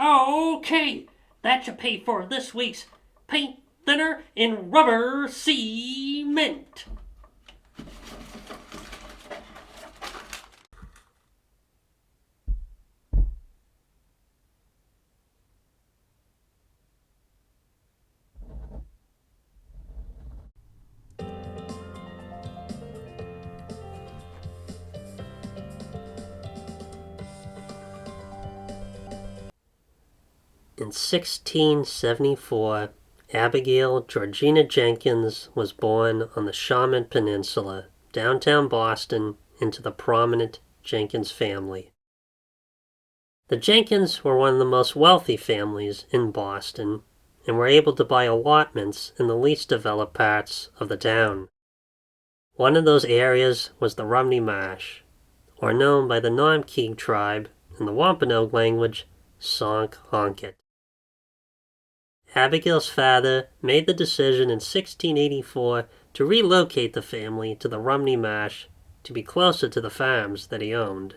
Okay, that should pay for this week's paint thinner and rubber cement. In 1674, Abigail Georgina Jenkins was born on the Shaman Peninsula, downtown Boston, into the prominent Jenkins family. The Jenkins were one of the most wealthy families in Boston and were able to buy allotments in the least developed parts of the town. One of those areas was the Rumney Marsh, or known by the Nomkeeg tribe in the Wampanoag language, Sonkhonkett. Abigail's father made the decision in 1684 to relocate the family to the Rumney Marsh to be closer to the farms that he owned.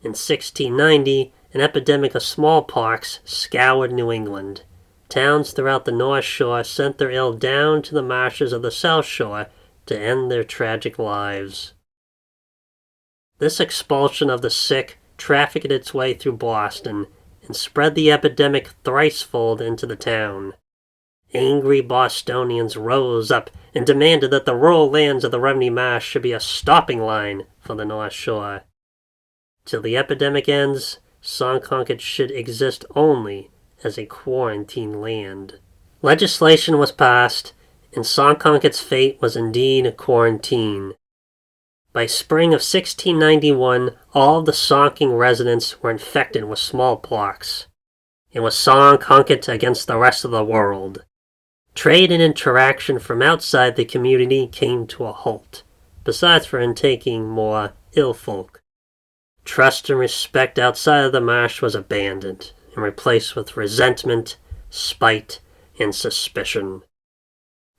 In 1690, an epidemic of smallpox scoured New England. Towns throughout the North Shore sent their ill down to the marshes of the South Shore to end their tragic lives. This expulsion of the sick trafficked its way through Boston and spread the epidemic thricefold into the town. Angry Bostonians rose up and demanded that the rural lands of the Rumney Marsh should be a stopping line for the North Shore. Till the epidemic ends, Sonkhonkett should exist only as a quarantine land. Legislation was passed, and Sonkhankett's fate was indeed quarantine. By spring of 1691, all of the Sonking residents were infected with smallpox. It was Sonkhonkett against the rest of the world. Trade and interaction from outside the community came to a halt, besides for intaking more ill folk. Trust and respect outside of the marsh was abandoned and replaced with resentment, spite, and suspicion.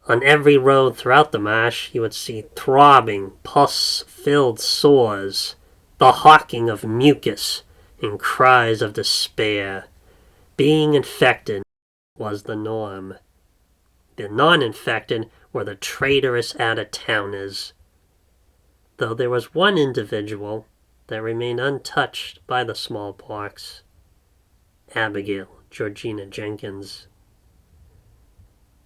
On every road throughout the marsh you would see throbbing, pus-filled sores, the hawking of mucus, and cries of despair. Being infected was the norm. The non-infected were the traitorous out-of-towners. Though there was one individual that remained untouched by the smallpox, Abigail Georgina Jenkins.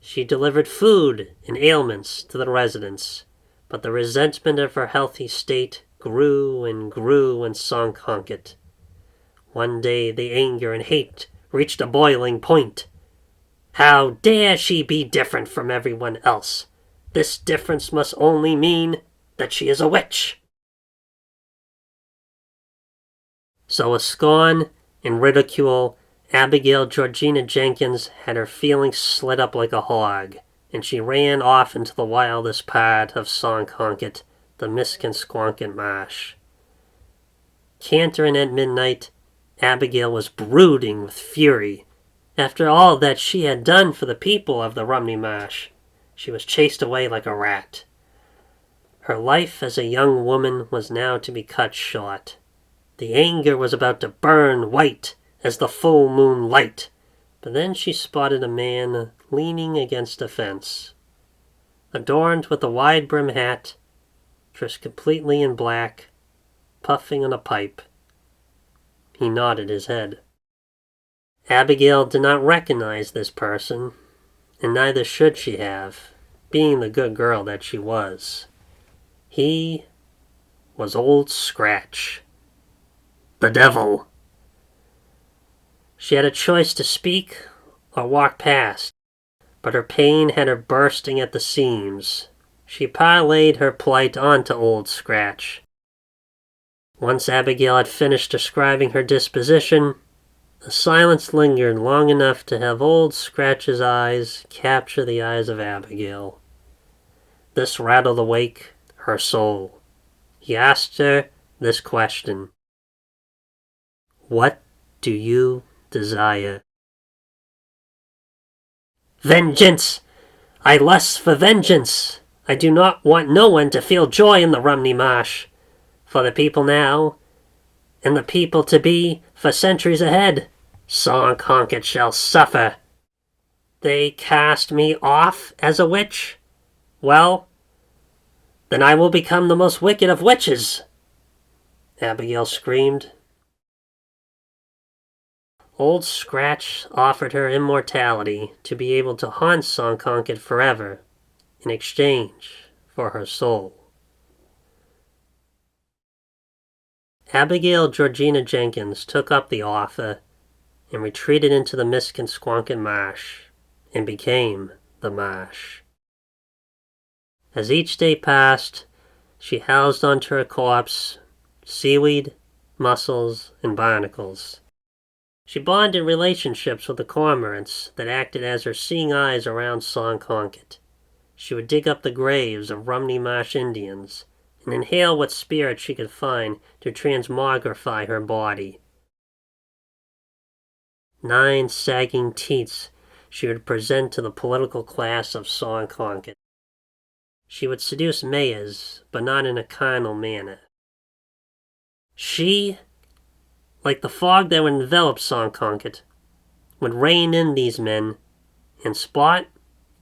She delivered food and ailments to the residents, but the resentment of her healthy state grew and grew in Sonkhonkett. One day the anger and hate reached a boiling point. How dare she be different from everyone else? This difference must only mean that she is a witch. So with scorn and ridicule, Abigail Georgina Jenkins had her feelings slit up like a hog, and she ran off into the wildest part of Sonkhonkett, the Missourakoloma marsh. Cantering at midnight, Abigail was brooding with fury. After all that she had done for the people of the Rumney Marsh, she was chased away like a rat. Her life as a young woman was now to be cut short. The anger was about to burn white as the full moon light, but then she spotted a man leaning against a fence. Adorned with a wide-brim hat, dressed completely in black, puffing on a pipe. He nodded his head. Abigail did not recognize this person, and neither should she have, being the good girl that she was. He was Old Scratch, the devil. She had a choice to speak or walk past, but her pain had her bursting at the seams. She parlayed her plight onto Old Scratch. Once Abigail had finished describing her disposition, the silence lingered long enough to have Old Scratch's eyes capture the eyes of Abigail. This rattled awake her soul. He asked her this question: "What do you desire?" "Vengeance! I lust for vengeance! I do not want no one to feel joy in the Rumney Marsh, for the people now, and the people to be for centuries ahead. Sonkhonkett shall suffer. They cast me off as a witch? Well, then I will become the most wicked of witches, Abigail screamed. Old Scratch offered her immortality to be able to haunt Sonkhonkett forever in exchange for her soul. Abigail Georgina Jenkins took up the offer and retreated into the Missourakoloma marsh and became the marsh. As each day passed, she housed onto her corpse seaweed, mussels, and barnacles. She bonded relationships with the cormorants that acted as her seeing eyes around Sonkhonkett. She would dig up the graves of Rumney Marsh Indians and inhale what spirit she could find to transmogrify her body. 9 sagging teats she would present to the political class of Sonkhonkett. She would seduce mayors, but not in a carnal manner. She, like the fog that would envelop Sonkhonkett, would rein in these men and spot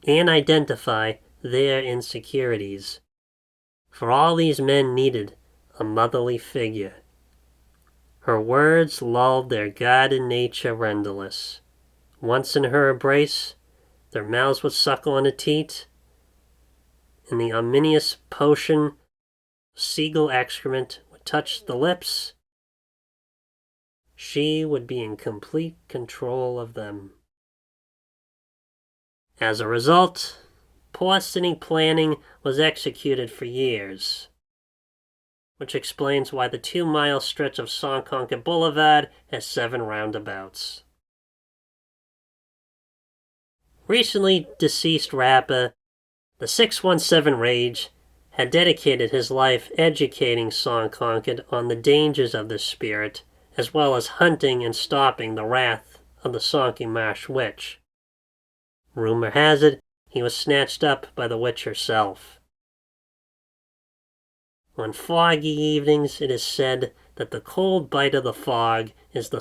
and identify their insecurities. For all these men needed a motherly figure. Her words lulled their guarded nature renderless. Once in her embrace, their mouths would suckle on a teat, and the ominous potion seagull excrement would touch the lips. She would be in complete control of them. As a result, poor-sitting planning was executed for years, which explains why the 2-mile stretch of Sonkhonkett Boulevard has 7 roundabouts. Recently deceased rapper, the 617 Rage, had dedicated his life educating Sonkhonkett on the dangers of this spirit, as well as hunting and stopping the wrath of the Sonky Marsh Witch. Rumor has it he was snatched up by the witch herself. On foggy evenings, it is said that the cold bite of the fog is the